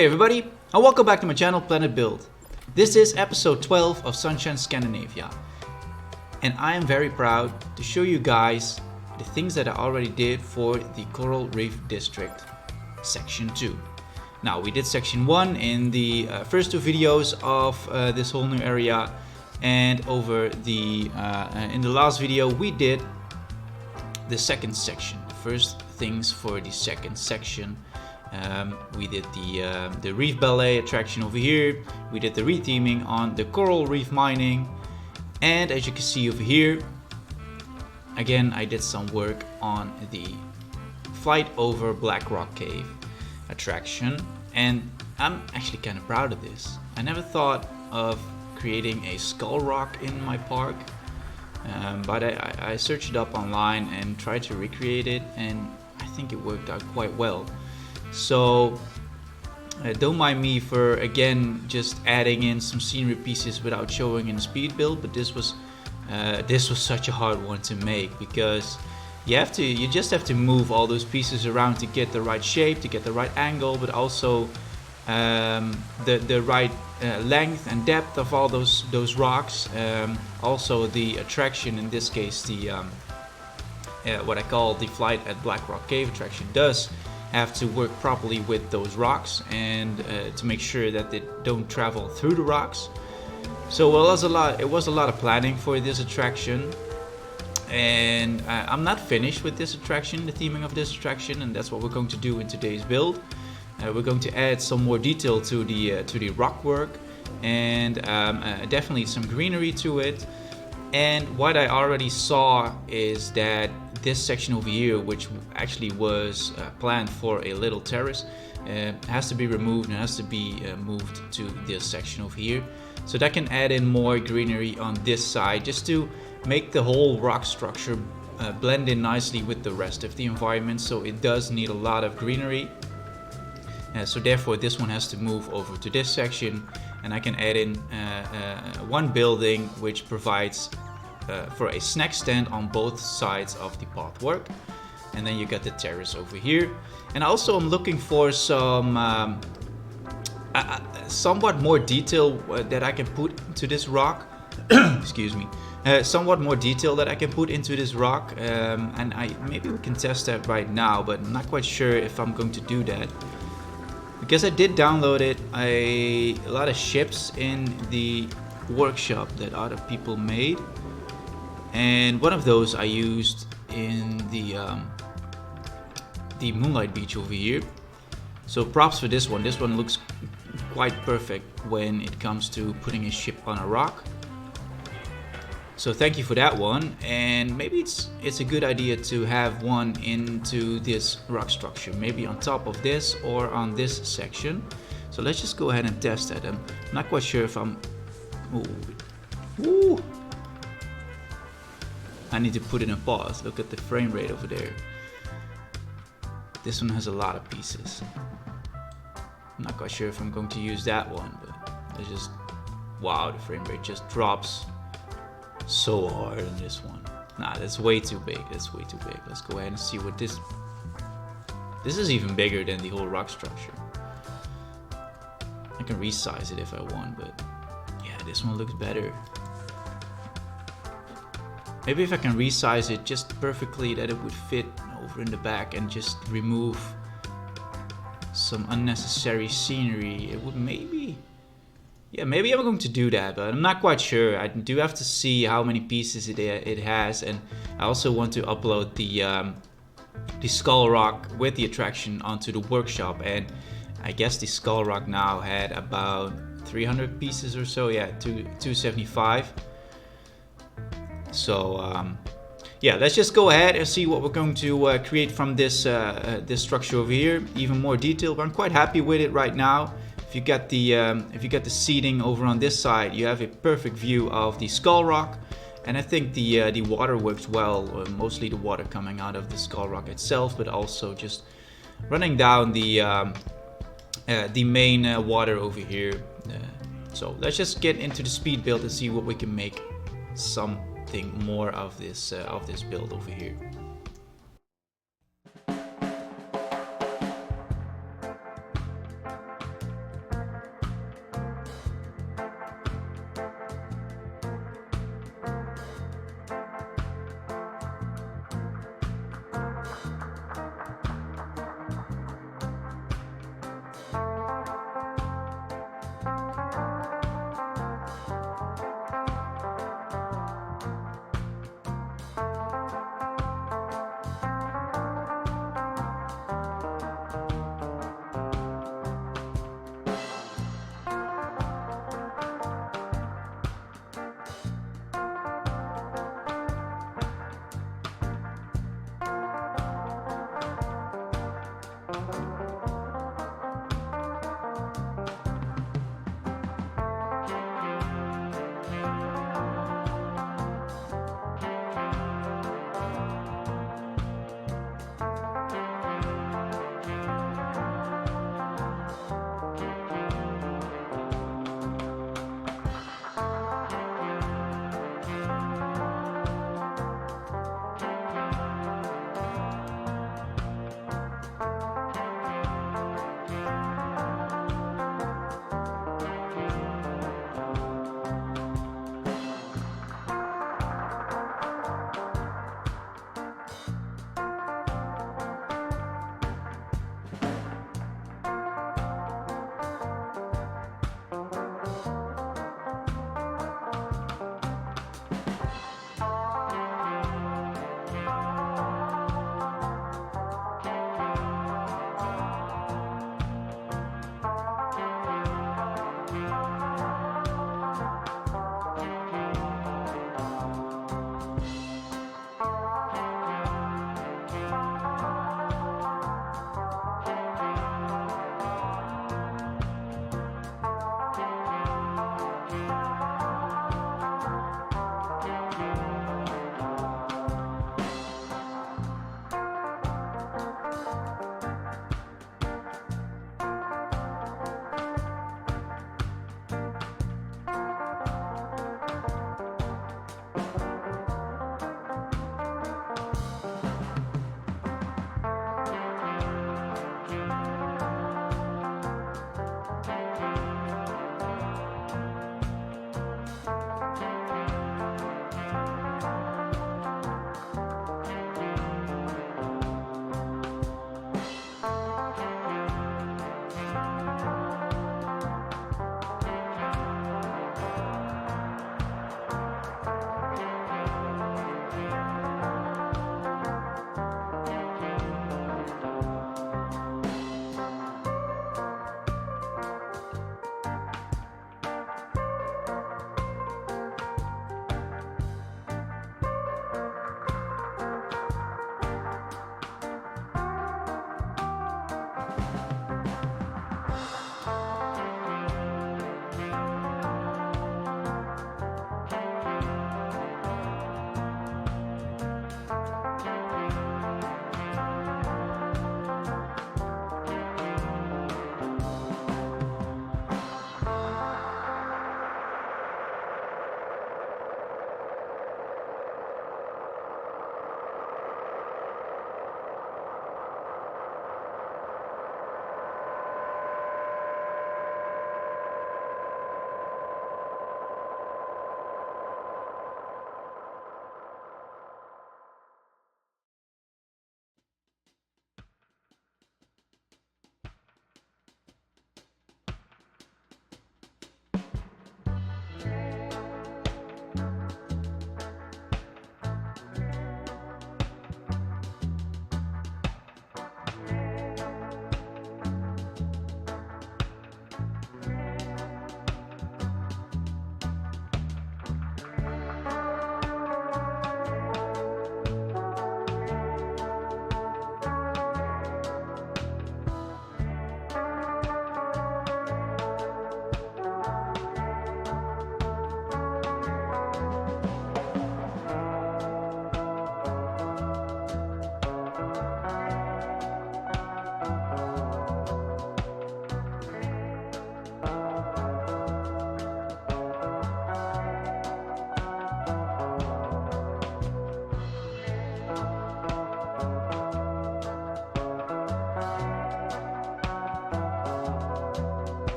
G'day everybody, and welcome back to my channel Planet Build. This is episode 12 of Sunshine Scandinavia, and I am very proud to show you guys the things that I already did for the Coral Reef District Section 2. Now, we did Section 1 in the first two videos of this whole new area, and over the in the last video we did the second section, the first things for the second section. We did the reef ballet attraction over here. We did the retheming on the coral reef mining, and as you can see over here, again I did some work on the flight over Blackrock cave attraction, and I'm actually kind of proud of this. I never thought of creating a skull rock in my park, but I searched it up online and tried to recreate it, and I think it worked out quite well. So don't mind me for again just adding in some scenery pieces without showing in the speed build, but this was such a hard one to make, because you just have to move all those pieces around to get the right shape, to get the right angle, but also the right length and depth of all those rocks. Also the attraction, in this case the what I call the flight at Blackrock cave attraction, does have to work properly with those rocks, and to make sure that they don't travel through the rocks. So it was a lot of planning for this attraction, and I'm not finished with this attraction, the theming of this attraction, and that's what we're going to do in today's build. We're going to add some more detail to the rock work, and definitely some greenery to it. And what I already saw is that this section over here, which actually was planned for a little terrace, has to be removed and has to be moved to this section over here, so that can add in more greenery on this side, just to make the whole rock structure blend in nicely with the rest of the environment. So it does need a lot of greenery, so therefore this one has to move over to this section, and I can add in one building which provides for a snack stand on both sides of the pathwork, and then you got the terrace over here. And also I'm looking for some somewhat more detail that I can put into this rock. Excuse me. Somewhat more detail that I can put into this rock, and maybe we can test that right now, but I'm not quite sure if I'm going to do that, because I did download a lot of ships in the workshop that other people made, and one of those I used in the Moonlight Beach over here. So props for this one. This one looks quite perfect when it comes to putting a ship on a rock. So thank you for that one, and maybe it's a good idea to have one into this rock structure, maybe on top of this or on this section. So let's just go ahead and test that. I'm not quite sure if I'm... Ooh. I need to put in a pause. Look at the frame rate over there. This one has a lot of pieces. I'm not quite sure if I'm going to use that one, but let's just... Wow, the frame rate just drops so hard on this one. Nah, that's way too big. That's way too big. Let's go ahead and see what this is. Even bigger than the whole rock structure. I can resize it if I want, but yeah, this one looks better. Maybe if I can resize it just perfectly that it would fit over in the back, and just remove some unnecessary scenery, it would maybe... Yeah, maybe I'm going to do that, but I'm not quite sure. I do have to see how many pieces it has, and I also want to upload the skull rock with the attraction onto the workshop, and I guess the skull rock now had about 300 pieces or so. Yeah, 275. So yeah, let's just go ahead and see what we're going to create from this structure over here. Even more detail, but I'm quite happy with it right now. If you got the seating over on this side, you have a perfect view of the skull rock, and I think the water works well. Mostly the water coming out of the skull rock itself, but also just running down the main water over here. So let's just get into the speed build and see what we can make something more of this build over here.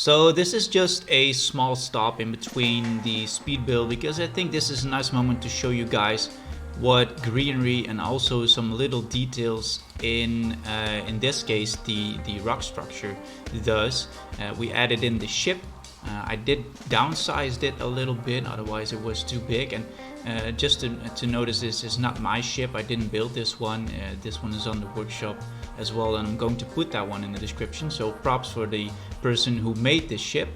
So this is just a small stop in between the speed build because I think this is a nice moment to show you guys what greenery and also some little details in this case the rock structure does. We added in the ship. I did downsized it a little bit, otherwise it was too big. And just to notice, this is not my ship. I didn't build this one. This one is on the workshop as well, and I'm going to put that one in the description. So props for the person who made this ship.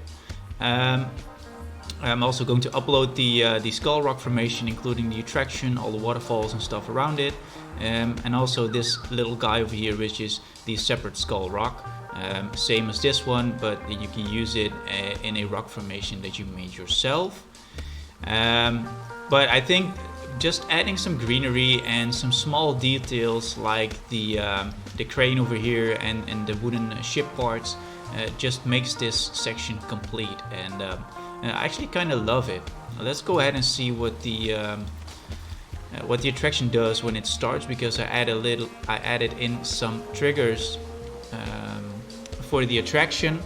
I'm also going to upload the skull rock formation, including the attraction, all the waterfalls and stuff around it, and also this little guy over here, which is the separate skull rock. Same as this one, but you can use it in a rock formation that you made yourself. But I think just adding some greenery and some small details like the crane over here and the wooden ship parts just makes this section complete, and I actually kind of love it. Let's go ahead and see what the attraction does when it starts, because I added in some triggers for the attraction,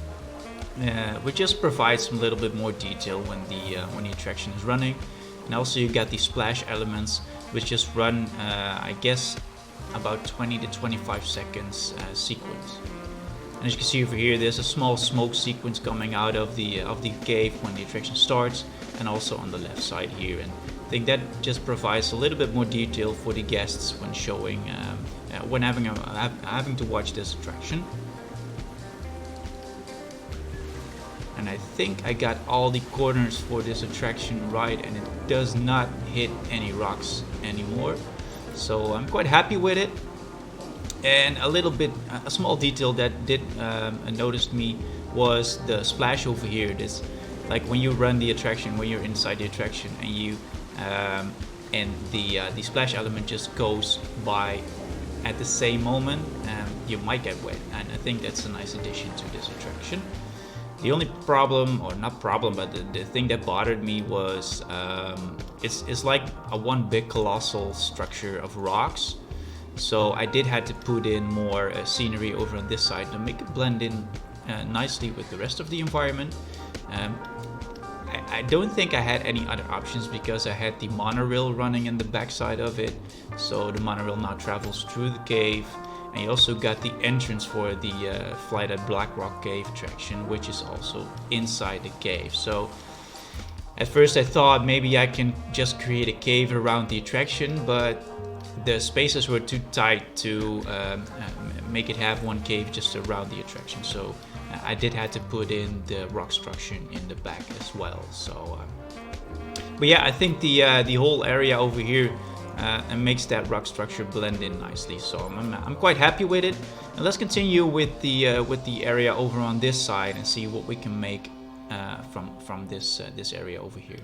which just provides some little bit more detail when the attraction is running. And also you got the splash elements, which just run I guess about 20 to 25 seconds sequence. And as you can see over here, there's a small smoke sequence coming out of the cave when the attraction starts, and also on the left side here. And I think that just provides a little bit more detail for the guests when showing, when having to watch this attraction. And I think I got all the corners for this attraction right, and it does not hit any rocks anymore. So I'm quite happy with it. And a small detail that did notice me was the splash over here. This, like when you run the attraction, when you're inside the attraction, and you and the splash element just goes by at the same moment, you might get wet. And I think that's a nice addition to this attraction. The only problem, or not problem, but the thing that bothered me was it's like a one big colossal structure of rocks. So I did have to put in more scenery over on this side to make it blend in nicely with the rest of the environment. I don't think I had any other options, because I had the monorail running in the backside of it. So the monorail now travels through the cave. And you also got the entrance for the Flight at Blackrock cave attraction, which is also inside the cave. So at first I thought maybe I can just create a cave around the attraction, but the spaces were too tight to make it have one cave just around the attraction. So I did have to put in the rock structure in the back as well. So, but yeah, I think the whole area over here and makes that rock structure blend in nicely. So I'm quite happy with it. And let's continue with the area over on this side and see what we can make from this area over here.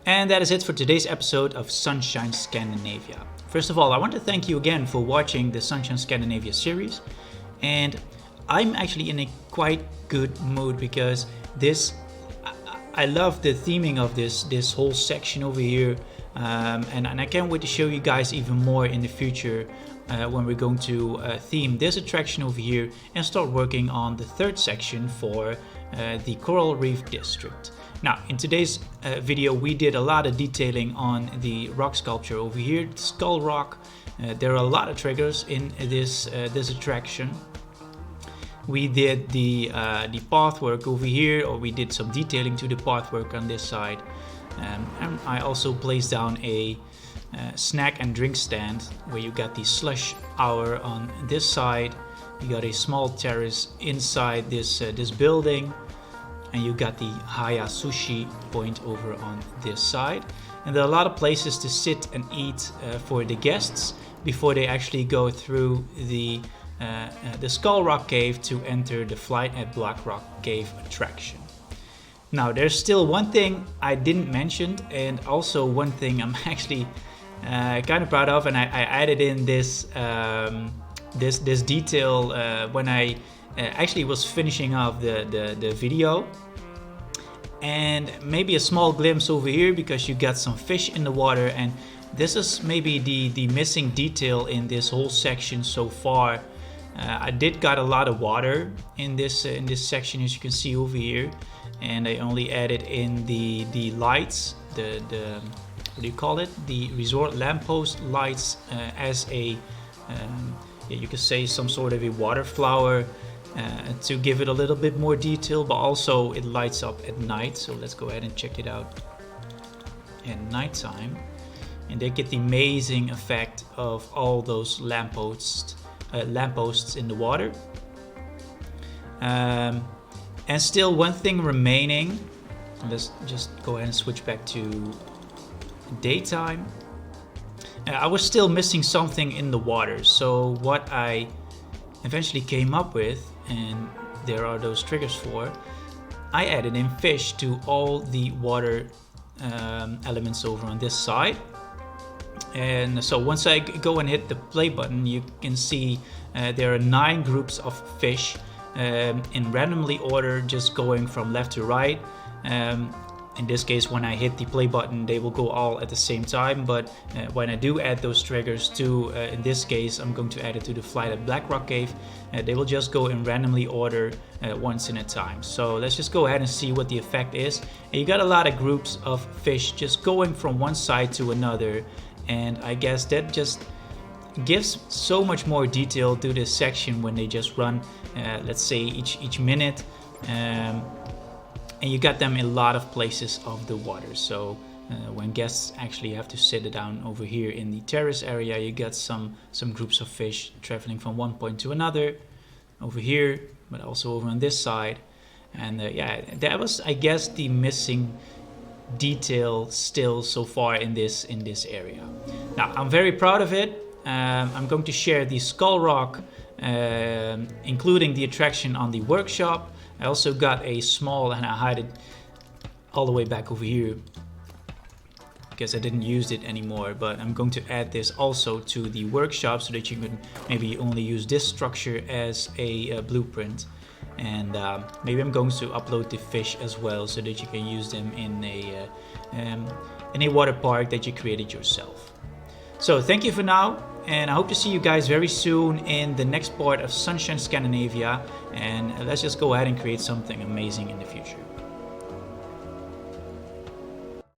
And that is it for today's episode of Sunshine Scandinavia. First of all, I want to thank you again for watching the Sunshine Scandinavia series. And I'm actually in a quite good mood because I love the theming of this whole section over here. And I can't wait to show you guys even more in the future when we're going to theme this attraction over here and start working on the third section for the Coral Reef District. Now, in today's video, we did a lot of detailing on the rock sculpture over here, Skull Rock. There are a lot of triggers in this attraction. We did the pathwork over here, or we did some detailing to the pathwork on this side. And I also placed down a snack and drink stand where you got the slush hour on this side. You got a small terrace inside this building. And you got the Haya Sushi point over on this side. And there are a lot of places to sit and eat for the guests before they actually go through the Skull Rock Cave to enter the Flight at Blackrock Cave attraction. Now, there's still one thing I didn't mention, and also one thing I'm actually kind of proud of, and I added in this detail when I actually was finishing off the video. And maybe a small glimpse over here because you got some fish in the water, and this is maybe the missing detail in this whole section so far. I did got a lot of water in this section, as you can see over here, and I only added in the lights, the what do you call it, the resort lamppost lights as a you could say some sort of a water flower to give it a little bit more detail, but also it lights up at night. So let's go ahead and check it out at nighttime, and they get the amazing effect of all those lampposts in the water. And still one thing remaining. Let's just go ahead and switch back to daytime. I was still missing something in the water, so what I eventually came up with, and there are those triggers for, I added in fish to all the water elements over on this side. And so once I go and hit the play button, you can see there are 9 groups of fish in randomly order, just going from left to right. In this case, when I hit the play button, they will go all at the same time. But when I do add those triggers to, in this case, I'm going to add it to the Flight at Blackrock Cave, they will just go in randomly order once in a time. So let's just go ahead and see what the effect is. And you got a lot of groups of fish just going from one side to another. And I guess that just gives so much more detail to this section when they just run, let's say each minute. And you got them in a lot of places of the water. So when guests actually have to sit down over here in the terrace area, you got some groups of fish traveling from one point to another over here, but also over on this side. And yeah, that was, I guess, the missing detail still so far in this area. Now, I'm very proud of it. I'm going to share the Skull Rock, including the attraction on the workshop. I also got a small, and I hide it all the way back over here because I didn't use it anymore, but I'm going to add this also to the workshop so that you can maybe only use this structure as a blueprint. And maybe I'm going to upload the fish as well so that you can use them in a water park that you created yourself. So thank you for now, and I hope to see you guys very soon in the next part of Sunshine Scandinavia, and let's just go ahead and create something amazing in the future.